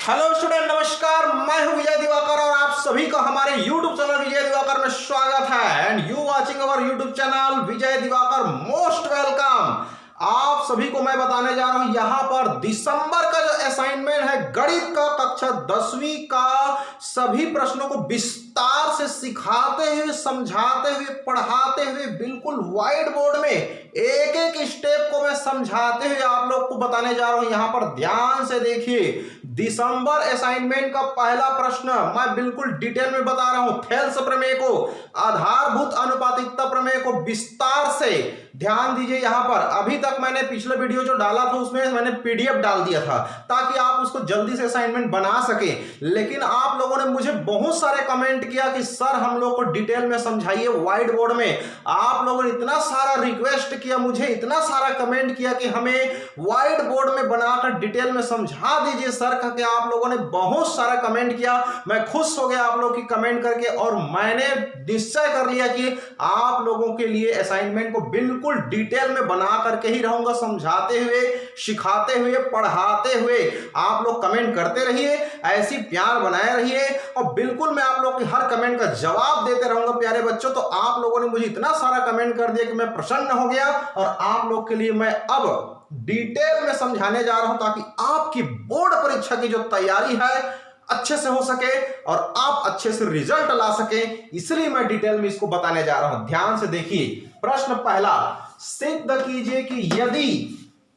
Hello student, नमस्कार। मैं हूं विजय दिवाकर और आप सभी का हमारे YouTube चैनल विजय दिवाकर में स्वागत है। And you watching our YouTube channel Vijay Diwakar, most welcome. आप सभी को मैं बताने जा रहा हूं यहां पर दिसंबर का जो असाइनमेंट है गणित का कक्षा 10वीं का सभी प्रश्नों को विस्तार से सिखाते हुए, समझाते हुए, पढ़ाते हुए, बिल्कुल व्हाइट बोर्ड में एक एक स्टेप को मैं समझाते हुए आप लोग को बताने जा रहा हूं। यहां पर ध्यान से देखिए, दिसंबर असाइनमेंट का पहला प्रश्न मैं बिल्कुल डिटेल में बता रहा हूं। थेल्स प्रमेय को, आधारभूत अनुपातिकता प्रमेय को विस्तार से ध्यान दीजिए। यहां पर अभी तक मैंने पिछले वीडियो जो डाला था उसमें मैंने पीडीएफ डाल दिया था ताकि आप उसको जल्दी से असाइनमेंट बना सके। लेकिन आप लोगों ने मुझे बहुत सारे कमेंट किया कि सर हम लोग को डिटेल में समझाइए व्हाइट बोर्ड में। आप लोगों ने इतना सारा रिक्वेस्ट किया, मुझे इतना सारा कमेंट किया कि हमें व्हाइट बोर्ड में बनाकर डिटेल में समझा दीजिए सर करके आप लोगों ने बहुत सारा कमेंट किया। मैं खुश हो गया आप लोग की कमेंट करके और मैंने निश्चय कर लिया कि आप लोगों के लिए असाइनमेंट को बिल्कुल डिटेल में बना करके ही रहूंगा, समझाते हुए, सिखाते हुए, पढ़ाते हुए। आप लोग कमेंट करते रहिए, ऐसी प्यार बनाए रहिए और बिल्कुल मैं आप लोग की हर कमेंट का जवाब देते रहूंगा प्यारे बच्चों। तो आप लोगों ने मुझे इतना सारा कमेंट कर दिया कि मैं प्रसन्न हो गया और आप लोग के लिए मैं अब डिटेल में समझाने जा रहा हूं ताकि आपकी बोर्ड परीक्षा की जो तैयारी है अच्छे से हो सके और आप अच्छे से रिजल्ट ला सके, इसलिए मैं डिटेल में इसको बताने जा रहा हूं। ध्यान से देखिए, प्रश्न पहला, सिद्ध कीजिए कि यदि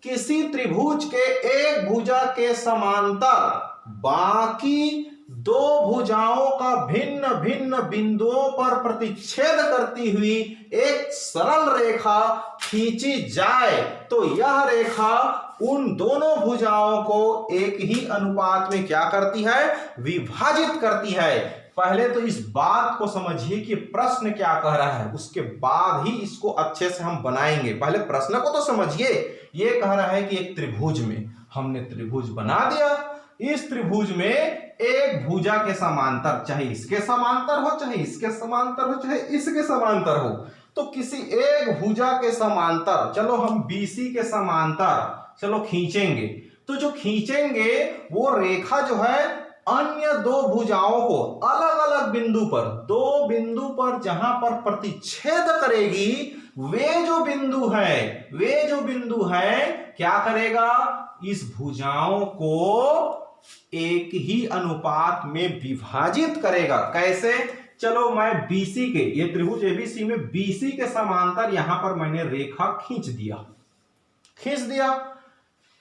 किसी त्रिभुज के एक भुजा के समांतर बाकी दो भुजाओं का भिन्न भिन्न बिंदुओं पर प्रतिच्छेद करती हुई एक सरल रेखा खींची जाए तो यह रेखा उन दोनों भुजाओं को एक ही अनुपात में क्या करती है? विभाजित करती है। पहले तो इस बात को समझिए कि प्रश्न क्या कह रहा है, उसके बाद ही इसको अच्छे से हम बनाएंगे। पहले प्रश्न को तो समझिए। ये कह रहा है कि एक त्रिभुज में हमने त्रिभुज बना दिया, इस त्रिभुज में एक भुजा के समांतर, चाहे इसके समांतर हो, चाहे इसके समांतर हो, चाहे इसके समांतर हो, तो किसी एक भुजा के समांतर, चलो हम BC के समांतर चलो खींचेंगे, तो जो खींचेंगे वो रेखा जो है अन्य दो भुजाओं को अलग अलग बिंदु पर, दो बिंदु पर जहां पर प्रतिच्छेद करेगी, वे जो बिंदु है क्या करेगा? इस भुजाओं को एक ही अनुपात में विभाजित करेगा। कैसे? चलो मैं BC के, ये त्रिभुज ABC में BC के समांतर यहां पर मैंने रेखा खींच दिया,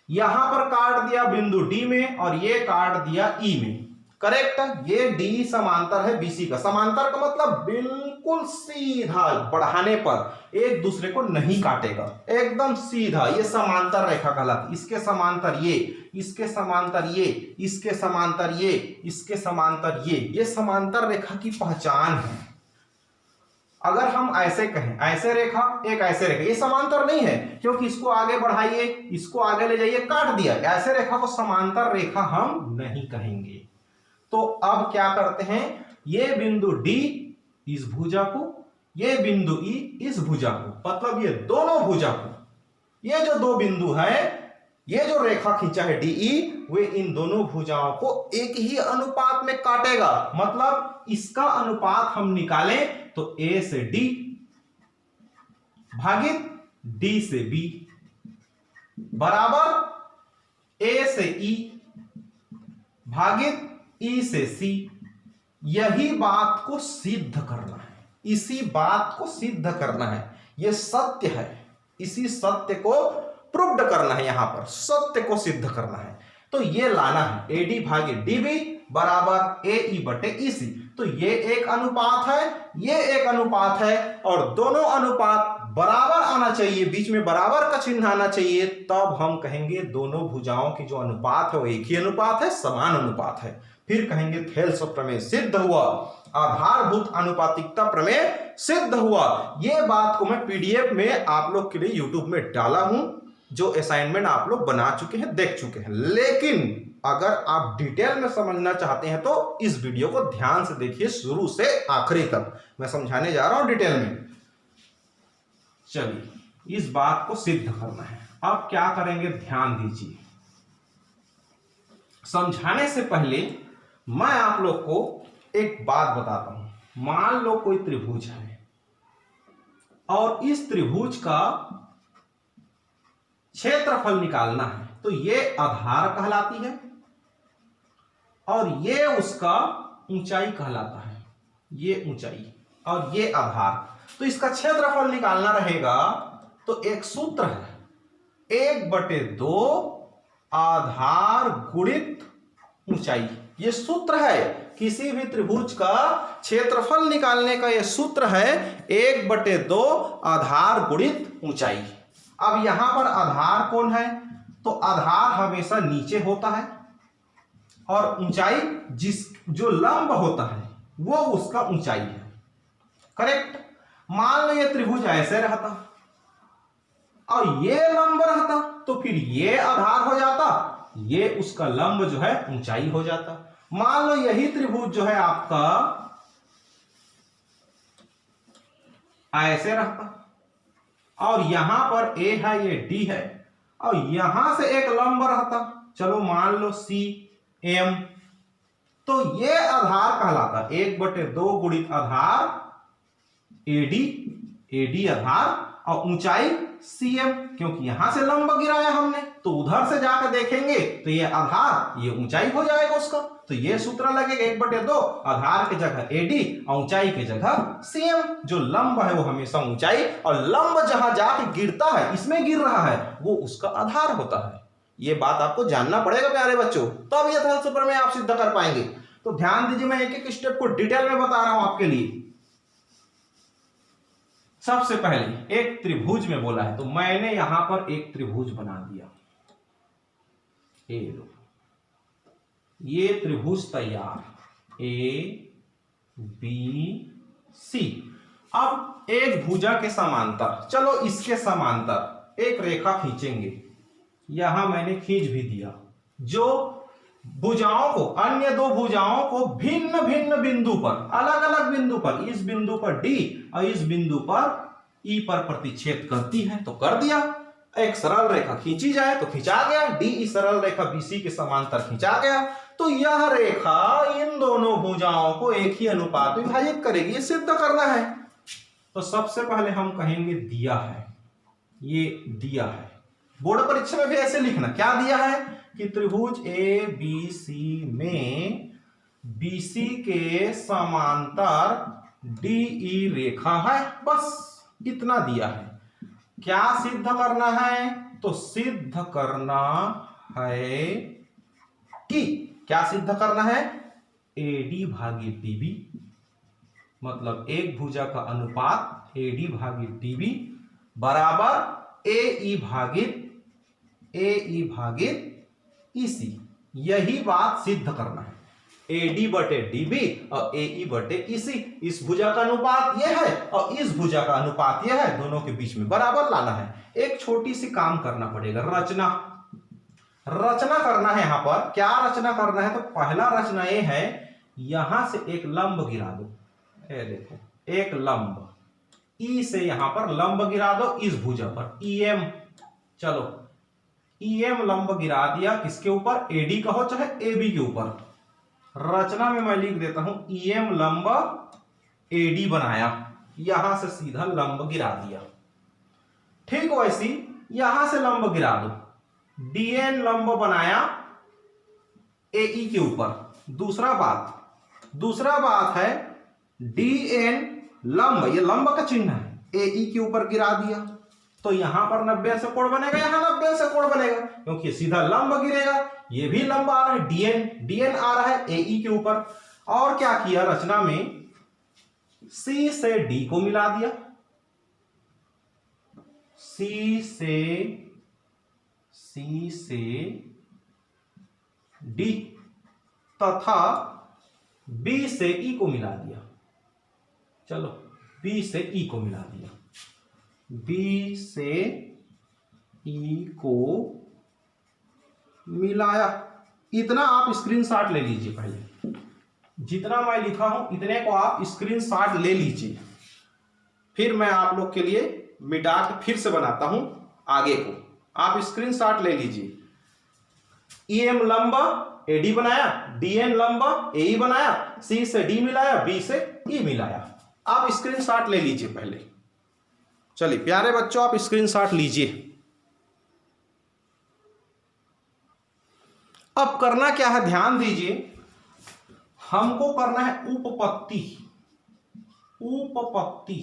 यहां पर काट दिया बिंदु D में और ये काट दिया E में। करेक्ट? ये D समांतर है BC का। समांतर का मतलब बिल्कुल सीधा, बढ़ाने पर एक दूसरे को नहीं काटेगा, एकदम सीधा। ये समांतर रेखा कहलाती। इसके समांतर ये, इसके समांतर ये, इसके समांतर ये, इसके समांतर ये समांतर रेखा की पहचान है। अगर हम ऐसे कहें, ऐसे रेखा, एक ऐसे रेखा, ये समांतर नहीं है क्योंकि इसको आगे बढ़ाइए, इसको आगे ले जाइए, काट दिया। ऐसे रेखा को समांतर रेखा हम नहीं कहेंगे। तो अब क्या करते हैं, ये बिंदु D इस भुजा को, ये बिंदु E इस भुजा को, मतलब ये दोनों भुजा को, ये जो दो बिंदु है, ये जो रेखा खींचा है DE, वे इन दोनों भुजाओं को एक ही अनुपात में काटेगा। मतलब इसका अनुपात हम निकालें तो A से D भागित D से B बराबर A से E भागित E से C। यही बात को सिद्ध करना है, इसी बात को सिद्ध करना है। यह सत्य है, इसी सत्य को प्रूव्ड करना है, यहां पर सत्य को सिद्ध करना है। तो ये लाना है AD भागित DB बराबर AE बटे EC। तो ये एक अनुपात है, ये एक अनुपात है और दोनों अनुपात बराबर आना चाहिए, बीच में बराबर का चिन्ह आना चाहिए, तब हम कहेंगे दोनों भुजाओं की जो अनुपात है वो एक ही अनुपात है, समान अनुपात है। फिर कहेंगे थेल्स प्रमेय सिद्ध हुआ, आधारभूत अनुपातिकता प्रमेय सिद्ध हुआ। ये बात को मैं PDF में आप लोग के लिए YouTube में डाला हूं, जो असाइनमेंट आप लोग बना चुके हैं, देख चुके हैं। लेकिन अगर आप डिटेल में समझना चाहते हैं तो इस वीडियो को ध्यान से देखिए, शुरू से आखिरी तक मैं समझाने जा रहा हूं डिटेल में। चलिए, इस बात को सिद्ध करना है। अब क्या करेंगे, ध्यान दीजिए। समझाने से पहले मैं आप लोग को एक बात बताता हूं। मान लो कोई त्रिभुज है और इस त्रिभुज का क्षेत्रफल निकालना है, तो ये आधार कहलाती है और ये उसका ऊंचाई कहलाता है, ये ऊंचाई और ये आधार। तो इसका क्षेत्रफल निकालना रहेगा तो एक सूत्र है, 1/2 आधार गुणित ऊंचाई। ये सूत्र है, किसी भी त्रिभुज का क्षेत्रफल निकालने का ये सूत्र है 1/2 आधार गुणित ऊंचाई। अब यहां पर आधार कौन है, तो आधार हमेशा नीचे होता है और ऊंचाई जो लंब होता है वो उसका ऊंचाई है। करेक्ट। मान लो ये त्रिभुज ऐसे रहता और ये लंब रहता, तो फिर ये आधार हो जाता, ये उसका लंब जो है ऊंचाई हो जाता। मान लो यही त्रिभुज जो है आपका ऐसे रहता और यहां पर A है, ये D है और यहां से एक लंब रहता, चलो मान लो CM, तो ये आधार कहलाता 1/2 गुणित आधार AD आधार और ऊंचाई CM, क्योंकि यहां से लंब गिराया हमने तो उधर से जाकर देखेंगे तो ये आधार, ये ऊंचाई हो जाएगा उसका। तो ये सूत्र लगेगा 1/2 आधार की जगह AD और ऊंचाई की जगह CM। जो लंब है वो हमेशा ऊंचाई और लंब जहां जाके गिरता है, इसमें गिर रहा है, वो उसका आधार होता है। ये बात आपको जानना पड़ेगा प्यारे बच्चों, तब ये थर्ड सूत्र में आप सिद्ध कर पाएंगे। तो ध्यान दीजिए, मैं एक एक स्टेप को डिटेल में बता रहा हूं आपके लिए। सबसे पहले एक त्रिभुज में बोला है, तो मैंने यहां पर एक त्रिभुज बना दिया। ये त्रिभुज तैयार, ABC। अब एक भुजा के समांतर, चलो इसके समांतर एक रेखा खींचेंगे। यहां मैंने खींच भी दिया, जो भुजाओं को, अन्य दो भुजाओं को भिन्न भिन्न बिंदु पर, अलग अलग बिंदु पर, इस बिंदु पर D और इस बिंदु पर E पर प्रतिच्छेद करती है, तो कर दिया। एक सरल रेखा खींची जाए तो खींचा गया, DE सरल रेखा BC के समांतर खींचा गया, तो यह रेखा इन दोनों भुजाओं को एक ही अनुपात में विभाजित करेगी। ये सिद्ध करना है। तो सबसे पहले हम कहेंगे दिया है, ये दिया है। बोर्ड परीक्षा में भी ऐसे लिखना, क्या दिया है कि त्रिभुज ABC में BC के समांतर DE रेखा है, बस इतना दिया है। क्या सिद्ध करना है, तो सिद्ध करना है कि, क्या सिद्ध करना है, AD भागित DB, मतलब एक भुजा का अनुपात AD भागित DB बराबर AE भागित EC। यही बात सिद्ध करना है। AD/DB और AE/EC, इस भुजा का अनुपात यह है और इस भुजा का अनुपात यह है, दोनों के बीच में बराबर लाना है। एक छोटी सी काम करना पड़ेगा, रचना करना है। यहां पर क्या रचना करना है, तो पहला रचना ये है, यहां से एक लंब गिरा दो। ये देखो, एक लंब E से यहां पर लंब गिरा दो इस भुजा पर, EM। चलो EM लंब गिरा दिया, किसके ऊपर, AD का हो चाहे AB के ऊपर। रचना में मैं लिख देता हूं, EM लंब AD बनाया, यहां से सीधा लंब गिरा दिया। ठीक वैसी यहां से लंब गिरा दो, DN लंब बनाया AE के ऊपर। दूसरा बात है DN लंब, ये लंब का चिन्ह है, AE के ऊपर गिरा दिया, तो यहां पर 90 से कोण बनेगा, यहां 90 से कोण बनेगा, क्योंकि सीधा लंब गिरेगा। ये भी लंब आ रहा है, DN आ रहा है AE के ऊपर। और क्या किया रचना में, C से D को मिला दिया, C से D तथा B से E को मिला दिया। चलो B से E को मिला दिया, B से E को मिलाया। इतना आप स्क्रीनशॉट ले लीजिए, पहले जितना मैं लिखा हूं इतने को आप स्क्रीनशॉट ले लीजिए, फिर मैं आप लोग के लिए मिटा के फिर से बनाता हूं आगे को। आप स्क्रीनशॉट ले लीजिए। EM लंब AD बनाया, DN लंब AE बनाया, C से D मिलाया, B से E मिलाया। आप स्क्रीनशॉट ले लीजिए पहले। चलिए प्यारे बच्चों, आप स्क्रीनशॉट लीजिए। अब करना क्या है, ध्यान दीजिए। हमको करना है उपपत्ति। उपपत्ति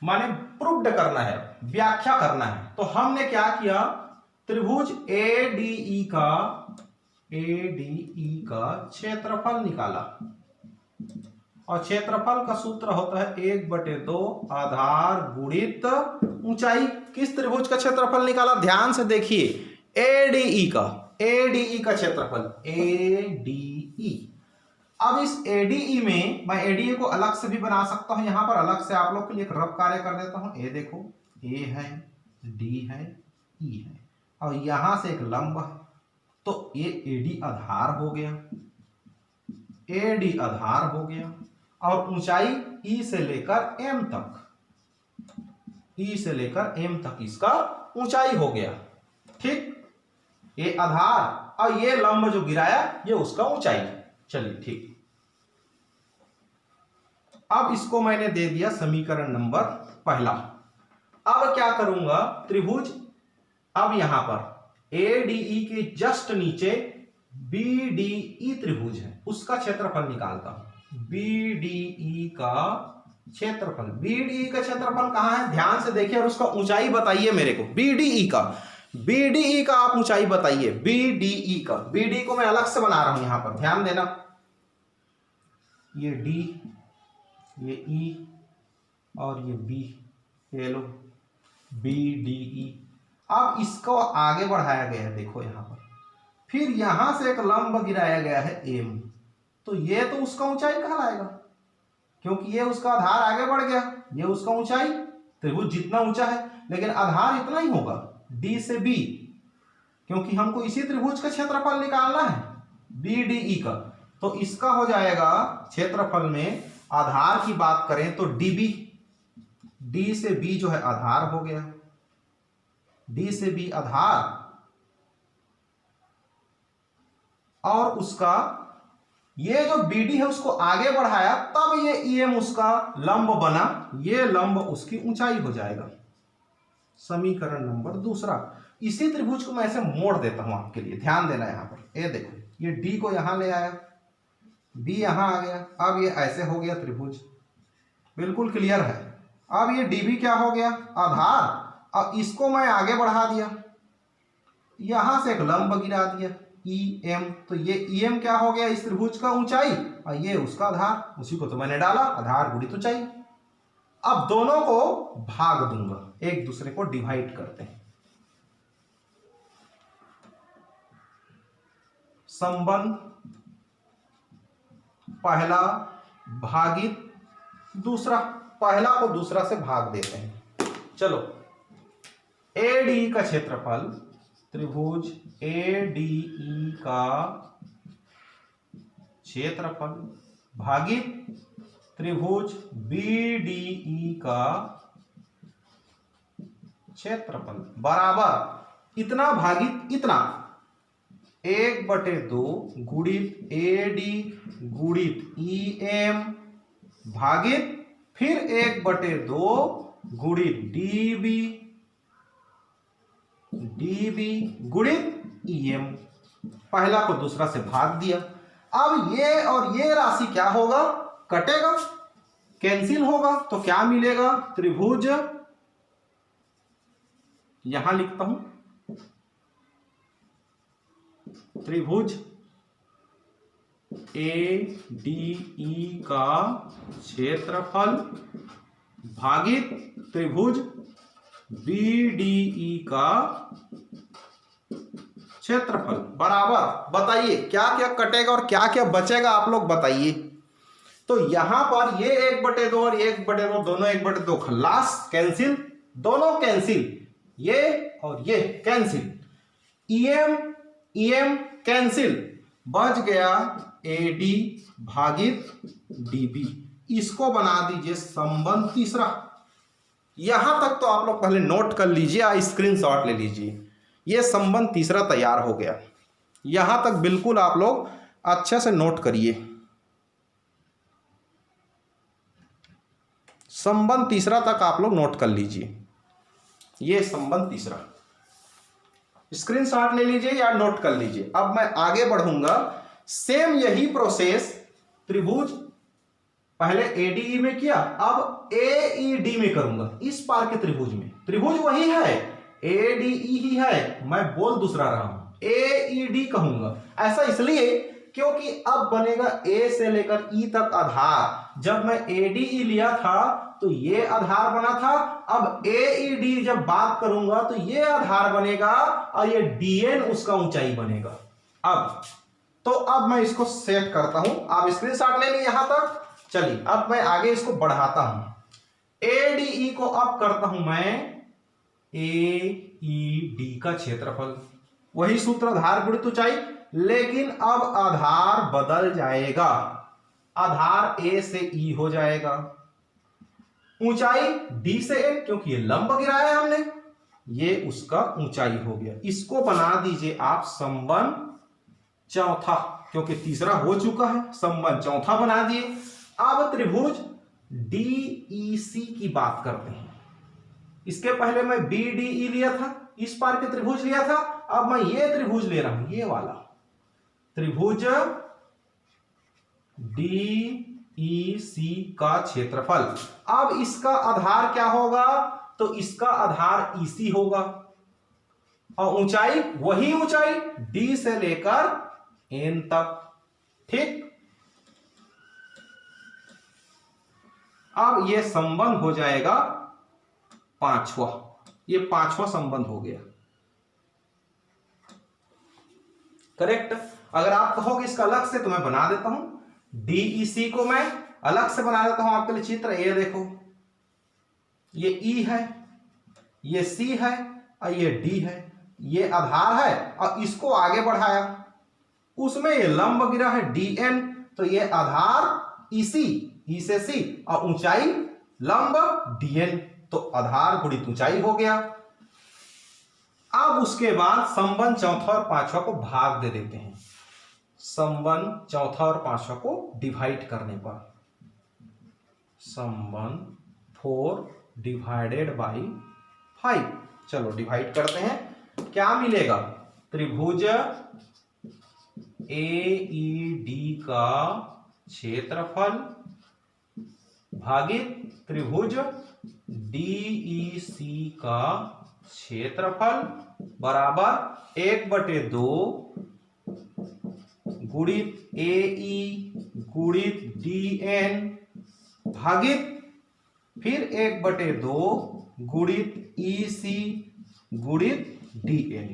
माने प्रूव्ड करना है, व्याख्या करना है। तो हमने क्या किया, त्रिभुज ADE का क्षेत्रफल निकाला, और क्षेत्रफल का सूत्र होता है 1/2 आधार गुणित ऊंचाई। किस त्रिभुज का क्षेत्रफल निकाला, ध्यान से देखिए, ADE का क्षेत्रफल ADE। अब इस ADE में मैं ADE को अलग से भी बना सकता हूं, यहां पर अलग से आप लोग के लिए एक रफ कार्य कर देता हूं। ए देखो, A है, D है, E है, और यहां से एक लंब है, तो ये AD आधार हो गया, AD आधार हो गया, और ऊंचाई E से लेकर M तक, E से लेकर M तक इसका ऊंचाई हो गया। ठीक, ये आधार और ये लंब जो गिराया ये उसका ऊंचाई। चलिए ठीक, अब इसको मैंने दे दिया समीकरण नंबर पहला। अब क्या करूंगा, त्रिभुज, अब यहां पर ADE के जस्ट नीचे BDE त्रिभुज है, उसका क्षेत्रफल निकालता हूं। BDE का क्षेत्रफल, BDE का क्षेत्रफल कहां है, ध्यान से देखिए, और उसका ऊंचाई बताइए मेरे को। BDE का आप ऊंचाई बताइए। BDE का, BD को मैं अलग से बना रहा हूं यहां पर, ध्यान देना। ये D, ये E और ये B, ये लो BDE। अब इसको आगे बढ़ाया गया है, देखो यहां पर, फिर यहां से एक लंब गिराया गया है M, तो ये तो उसका ऊंचाई कहलाएगा, क्योंकि ये उसका आधार आगे बढ़ गया, ये उसका ऊंचाई। त्रिभुज जितना ऊंचा है, लेकिन आधार इतना ही होगा, D से B, क्योंकि हमको इसी त्रिभुज का क्षेत्रफल निकालना है BDE का। तो इसका हो जाएगा क्षेत्रफल में, आधार की बात करें तो DB, D से B जो है आधार हो गया, D से B आधार, और उसका ये जो BD है उसको आगे बढ़ाया, तब ये EM उसका लंब बना, ये लंब उसकी ऊंचाई हो जाएगा। समीकरण नंबर दूसरा। इसी त्रिभुज को मैं ऐसे मोड़ देता हूं आपके लिए, ध्यान देना। यहां पर ये देखो, ये D को यहां ले आया, B यहां आ गया, अब ये ऐसे हो गया त्रिभुज, बिल्कुल क्लियर है। अब ये DB क्या हो गया, आधार, और इसको मैं आगे बढ़ा दिया, यहां से एक लंब गिरा दिया EM, तो ये EM क्या हो गया, इस त्रिभुज का ऊंचाई, और ये उसका आधार, उसी को तो मैंने डाला, आधार गुणित ऊंचाई। अब दोनों को भाग दूंगा, एक दूसरे को डिवाइड करते हैं। संबंध पहला भागित दूसरा, पहला को दूसरा से भाग देते हैं। चलो, ADE का क्षेत्रफल, त्रिभुज ADE का क्षेत्रफल भागित त्रिभुज BDE का क्षेत्रफल बराबर इतना भागित इतना, 1/2 गुणित AD गुणित EM भागित फिर 1/2 गुणित DB गुणित EM। पहला को दूसरा से भाग दिया। अब ये और ये राशि क्या होगा, कटेगा, कैंसिल होगा, तो क्या मिलेगा, त्रिभुज, यहां लिखता हूं, त्रिभुज ADE का क्षेत्रफल भागित त्रिभुज BDE का क्षेत्रफल बराबर, बताइए क्या क्या कटेगा और क्या क्या बचेगा, आप लोग बताइए। तो यहां पर ये 1/2 और 1/2 दोनों 1/2 खल्लास, कैंसिल, दोनों कैंसिल, ये और ये कैंसिल, EM कैंसिल, बच गया AD भागित DB। इसको बना दीजिए संबंध तीसरा। यहां तक तो आप लोग पहले नोट कर लीजिए, स्क्रीनशॉट ले लीजिए। ये संबंध तीसरा तैयार हो गया। यहां तक बिल्कुल आप लोग अच्छे से नोट करिए। संबंध तीसरा तक आप लोग नोट कर लीजिए। ये संबंध तीसरा स्क्रीनशॉट ले लीजिए या नोट कर लीजिए। अब मैं आगे बढ़ूंगा। सेम यही प्रोसेस त्रिभुज पहले एडीई में किया, अब एईडी में करूंगा। इस पार के त्रिभुज में त्रिभुज वही है, एडीई ही है, मैं बोल दूसरा रहा हूं, एईडी कहूंगा। ऐसा इसलिए क्योंकि अब बनेगा ए से लेकर ई तक आधार। जब मैं एडीई लिया था तो ये आधार बना था, अब एईडी जब बात करूंगा तो ये आधार बनेगा और ये डीएन उसका ऊंचाई बनेगा। अब मैं इसको सेट करता हूं, आप स्क्रीनशॉट ले ली यहां तक। चलिए अब मैं आगे इसको बढ़ाता हूं। एडीई को अब करता हूं मैं एईडी का क्षेत्रफल, वही सूत्र आधार गुणित ऊंचाई, लेकिन अब आधार बदल जाएगा, आधार ए से ई हो जाएगा, ऊंचाई डी से ए, क्योंकि ये लंब गिराया हमने, ये उसका ऊंचाई हो गया। इसको बना दीजिए आप संबंध चौथा, क्योंकि तीसरा हो चुका है, संबंध चौथा बना दिए। अब त्रिभुज डीईसी की बात करते हैं। इसके पहले मैं बीडीई लिया था, इस पार के त्रिभुज लिया था, अब मैं ये त्रिभुज ले रहा हूं, ये वाला त्रिभुज डीईसी का क्षेत्रफल। अब इसका आधार क्या होगा, तो इसका आधार ईसी होगा और ऊंचाई वही ऊंचाई डी से लेकर एन तक। ठीक, अब ये संबंध हो जाएगा पांचवा, ये पांचवा संबंध हो गया। करेक्ट। अगर आप कहोगे इसका अलग से तो मैं बना देता हूं, डीईसी को मैं अलग से बना देता हूं आपके लिए चित्र। ये देखो, ये ई है, ये सी है और ये डी है, ये आधार है और इसको आगे बढ़ाया, उसमें ये लंब गिरा है डीएन, तो ये आधार ईसी, ई से सी और ऊंचाई लंब डीएन, तो आधार गुणित ऊंचाई हो गया। अब उसके बाद संबंध चौथा और पांचवा को भाग दे देते हैं। संबंध चौथा और पांचवा को डिवाइड करने पर संबंध 4 डिवाइडेड बाई 5, चलो डिवाइड करते हैं। क्या मिलेगा, त्रिभुज एईडी का क्षेत्रफल भागित त्रिभुज डीईसी का क्षेत्रफल बराबर 1/2 गुणित एई गुणित डीएन भागित फिर 1/2 गुणित ईसी गुणित डीएन।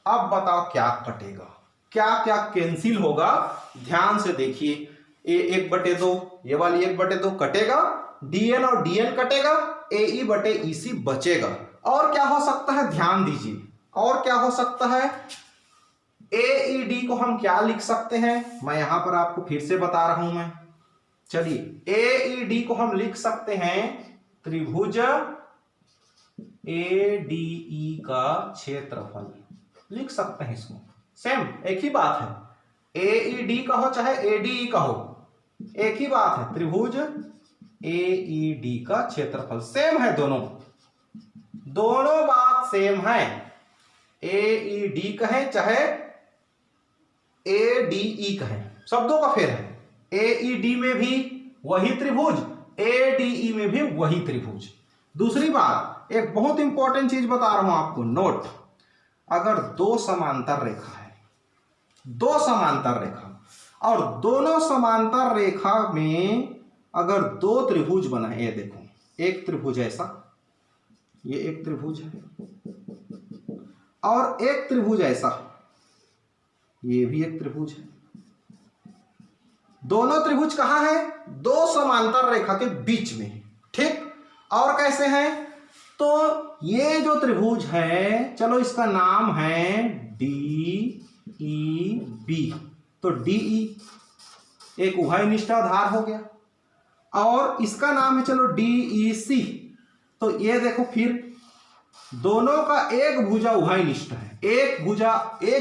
अब बताओ क्या कटेगा, क्या क्या कैंसिल होगा, ध्यान से देखिए। ए 1/2, ये वाली 1/2 कटेगा, डीएन और डीएन कटेगा, एई बटे ईसी बचेगा। और क्या हो सकता है, ध्यान दीजिए, और क्या हो सकता है, एईडी को हम क्या लिख सकते हैं, मैं यहां पर आपको फिर से बता रहा हूं मैं। चलिए एईडी को हम लिख सकते हैं त्रिभुज एडीई का क्षेत्रफल, लिख सकते हैं इसको, सेम एक ही बात है। एईडी कहो चाहे एडीई कहो, एक ही बात है, त्रिभुज एईडी का क्षेत्रफल सेम है, दोनों बात सेम है। एईडी कहें चाहे एडीई कहें, शब्दों का फेर है। एईडी में भी वही त्रिभुज, एडीई में भी वही त्रिभुज। दूसरी बात, एक बहुत इंपॉर्टेंट चीज बता रहा हूं आपको, नोट। अगर दो समांतर रेखा है, दो समांतर रेखा, और दोनों समांतर रेखा में अगर दो त्रिभुज बनाए, ये देखो एक त्रिभुज ऐसा, ये एक त्रिभुज है, और एक त्रिभुज ऐसा, ये भी एक त्रिभुज है। दोनों त्रिभुज कहां है, दो समांतर रेखा के बीच में। ठीक, और कैसे हैं, तो ये जो त्रिभुज है, चलो इसका नाम है डी ई बी, तो डीई एक उभयनिष्ठ आधार हो गया, और इसका नाम है चलो डीईसी, तो ये देखो फिर दोनों का एक भुजा उभयनिष्ठ है, एक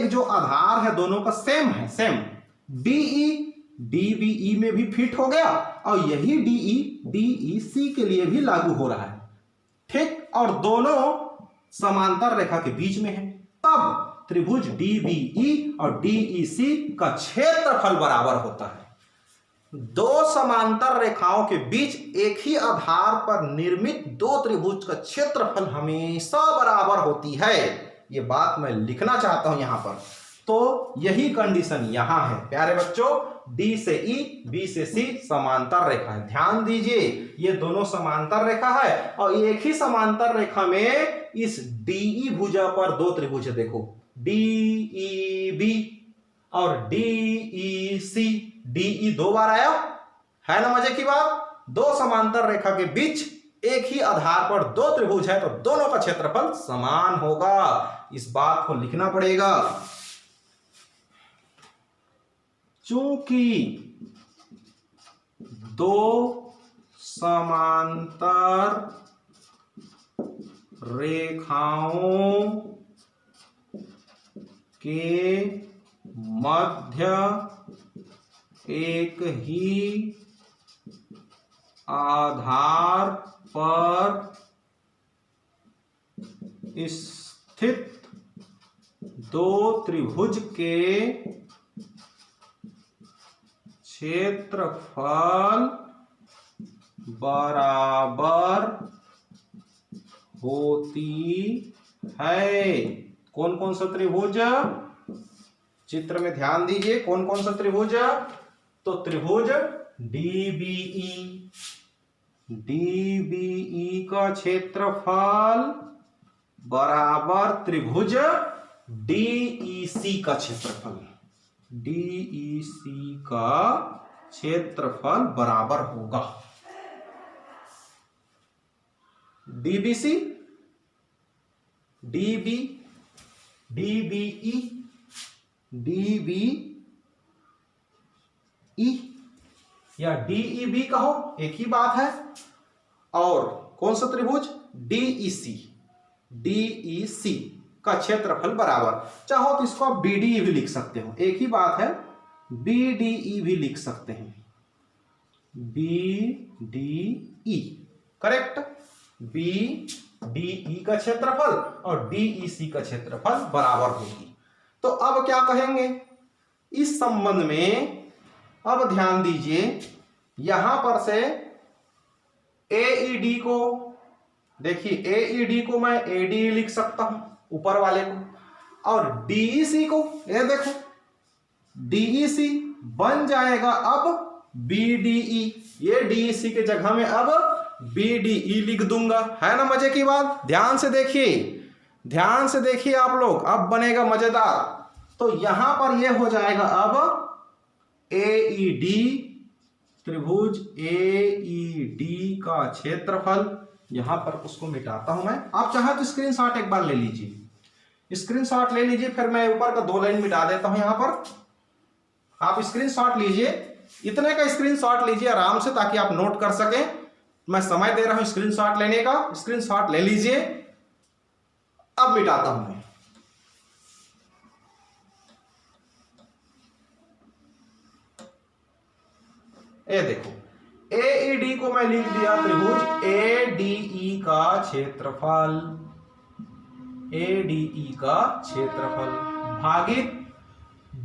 जो आधार है दोनों का सेम है, सेम। डीई डीबीई में भी फिट हो गया और यही डीई डीईसी के लिए भी लागू हो रहा है, ठीक। और दोनों समांतर रेखा के बीच में है, तब त्रिभुज डीबीई और डीईसी का क्षेत्रफल बराबर होता है। दो समांतर रेखाओं के बीच एक ही आधार पर निर्मित दो त्रिभुज का क्षेत्रफल हमेशा बराबर होती है। ये बात मैं लिखना चाहता हूं यहां पर। तो यही कंडीशन यहां है प्यारे बच्चों। डी से ई, बी से सी समांतर रेखा है। ध्यान दीजिए ये दोनों समांतर रेखा है और एक ही समांतर रेखा में इस डीई भुजा पर दो त्रिभुज है। देखो डीईबी और डीईसी, डीई दो बार आया है ना, मजे की बात। दो समांतर रेखा के बीच एक ही आधार पर दो त्रिभुज है तो दोनों का क्षेत्रफल समान होगा। इस बात को लिखना पड़ेगा। चूंकि दो समांतर रेखाओं के मध्य एक ही आधार पर स्थित दो त्रिभुज के क्षेत्रफल बराबर होती है। कौन कौन सा त्रिभुज, चित्र में ध्यान दीजिए, कौन कौन सा त्रिभुज? तो त्रिभुज डीबीई, डीबीई का क्षेत्रफल बराबर त्रिभुज डीईसी का क्षेत्रफल, डीईसी का क्षेत्रफल बराबर होगा। डीबीसी, डीबी, डीबीई, डीबीई या डीईबी कहो एक ही बात है। और कौन सा त्रिभुज? डीईसी, डीईसी का क्षेत्रफल बराबर, चाहो तो इसको आप बीडीई भी लिख सकते हो, एक ही बात है। बीडीई भी लिख सकते हैं, बीडीई करेक्ट। बीडीई का क्षेत्रफल और डीईसी का क्षेत्रफल बराबर होगी। तो अब क्या कहेंगे इस संबंध में? अब ध्यान दीजिए यहां पर से एईडी को देखिए, एईडी को मैं एडी लिख सकता हूं ऊपर वाले को, और डीईसी को ये देखो डीईसी बन जाएगा अब बीडीई। ये डीईसी के जगह में अब बीडीई लिख दूंगा, है ना मजे की बात। ध्यान से देखिए, ध्यान से देखिए आप लोग, अब बनेगा मजेदार। तो यहां पर ये हो जाएगा अब एईडी, त्रिभुज एईडी का क्षेत्रफल। यहां पर उसको मिटाता हूं मैं, आप चाहे तो स्क्रीनशॉट एक बार ले लीजिए, स्क्रीनशॉट ले लीजिए, फिर मैं ऊपर का दो लाइन मिटा देता हूं। यहां पर आप स्क्रीनशॉट लीजिए, इतने का स्क्रीनशॉट लीजिए आराम से, ताकि आप नोट कर सकें। मैं समय दे रहा हूं स्क्रीनशॉट लेने का, स्क्रीनशॉट ले लीजिए। अब मिटाता हूं मैं, ये देखो एईडी को मैं लिख दिया त्रिभुज एडीई का क्षेत्रफल, एडीई का क्षेत्रफल भागित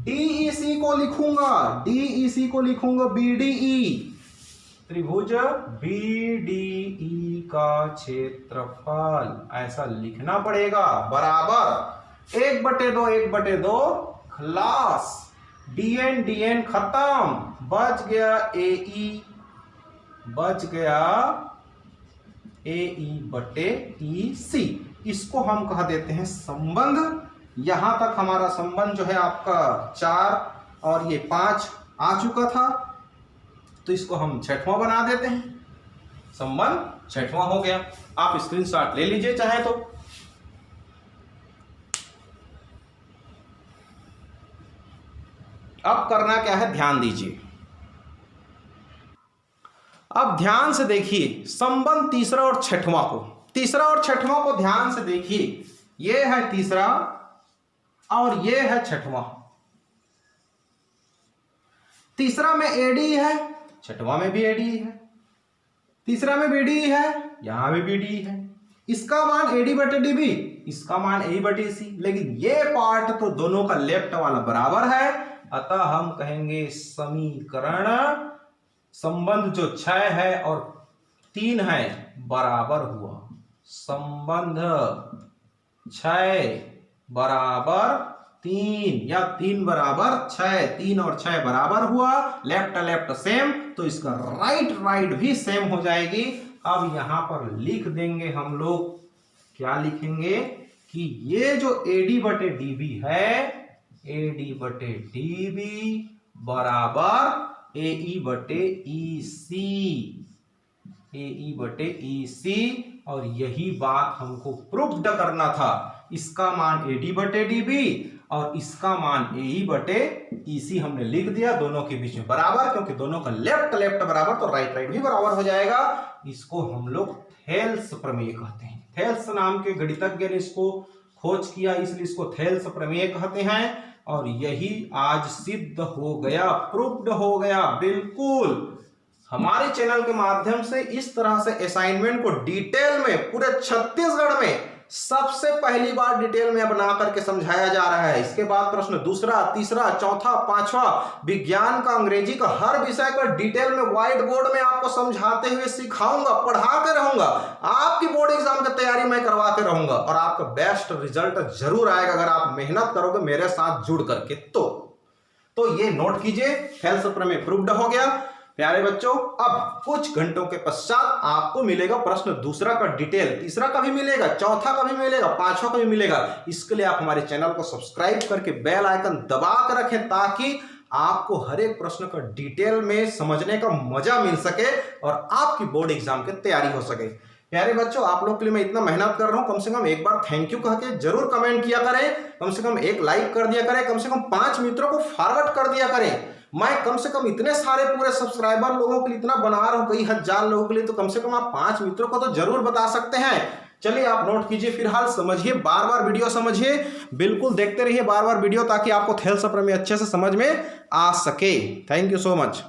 डीईसी को लिखूंगा, डीईसी को लिखूंगा बीडीई, त्रिभुज बीडीई का क्षेत्रफल, ऐसा लिखना पड़ेगा बराबर 1/2 1/2 खलास, डीएन डीएन खत्म, बच गया एई, बच गया एई बटे ईसी। इसको हम कह देते हैं संबंध। यहां तक हमारा संबंध जो है आपका 4 और ये 5 आ चुका था, तो इसको हम छठवां बना देते हैं, संबंध छठवां हो गया। आप स्क्रीनशॉट ले लीजिए चाहे तो। अब करना क्या है ध्यान दीजिए, अब ध्यान से देखिए संबंध तीसरा और छठवां को। तीसरा और छठवां को ध्यान से देखिए, ये है तीसरा और ये है छठवां। तीसरा में एडी है, छठवां में भी एडी है, तीसरा में बीडी है, यहां भी बीडी है। इसका मान एडी बटे डीबी, इसका मान ए बटे सी, लेकिन ये पार्ट तो दोनों का लेफ्ट वाला बराबर है, अतः हम कहेंगे समीकरण संबंध जो 6 है और 3 है बराबर हुआ। संबंध 6 बराबर 3 या 3 बराबर 6, 3 और 6 बराबर हुआ, लेफ्ट लेफ्ट सेम, तो इसका राइट भी सेम हो जाएगी। अब यहां पर लिख देंगे हम लोग, क्या लिखेंगे कि ये जो एडी बटे डीबी है, एडी बटे डीबी बराबर एई बटे ईसी, एई बटे ईसी, और यही बात हमको प्रूव्ड करना था। इसका मान एडी बटे डीबी और इसका मान एई बटे ईसी हमने लिख दिया, दोनों के बीच में बराबर, क्योंकि दोनों का लेफ्ट बराबर तो राइट भी बराबर हो जाएगा। इसको हम लोग थेल्स प्रमेय कहते हैं। थेल्स नाम के गणितज्ञ ने इसको खोज किया, इसलिए इसको थेल्स प्रमेय कहते हैं, और यही आज सिद्ध हो गया, प्रूव्ड हो गया। बिल्कुल हमारे चैनल के माध्यम से इस तरह से असाइनमेंट को डिटेल में पूरे छत्तीसगढ़ में सबसे पहली बार डिटेल में बना करके समझाया जा रहा है। इसके बाद प्रश्न दूसरा, तीसरा, चौथा, पांचवा, विज्ञान का, अंग्रेजी का, हर विषय का डिटेल में व्हाइट बोर्ड में आपको समझाते हुए सिखाऊंगा, पढ़ा के रहूंगा। आपकी बोर्ड एग्जाम की तैयारी मैं करवा के रहूंगा और आपका बेस्ट रिजल्ट जरूर आएगा अगर आप मेहनत करोगे मेरे साथ जुड़ करके। तो ये नोट कीजिए, थेल्स प्रमेय प्रूव्ड हो गया। प्यारे बच्चों, अब कुछ घंटों के पश्चात आपको मिलेगा प्रश्न दूसरा का डिटेल, तीसरा का भी मिलेगा, चौथा का भी मिलेगा, पांचवा का भी मिलेगा। इसके लिए आप हमारे चैनल को सब्सक्राइब करके बेल आइकन दबा कर रखें, ताकि आपको हर एक प्रश्न का डिटेल में समझने का मजा मिल सके और आपकी बोर्ड एग्जाम की तैयारी हो सके। प्यारे बच्चों, आप लोग के लिए मैं इतना मेहनत कर रहा हूं, कम से कम एक बार थैंक यू कह के जरूर कमेंट किया करें, कम से कम एक लाइक कर दिया करें, कम से कम 5 मित्रों को फॉरवर्ड कर दिया करें। मैं कम से कम इतने सारे पूरे सब्सक्राइबर लोगों के लिए इतना बना रहा हूं, कई हजार लोगों के लिए, तो कम से कम आप 5 मित्रों को तो जरूर बता सकते हैं। चलिए आप नोट कीजिए, फिलहाल समझिए, बार बार वीडियो समझिए, बिल्कुल देखते रहिए बार बार वीडियो, ताकि आपको थेल्स प्रमेय अच्छे से समझ में आ सके। Thank you so much.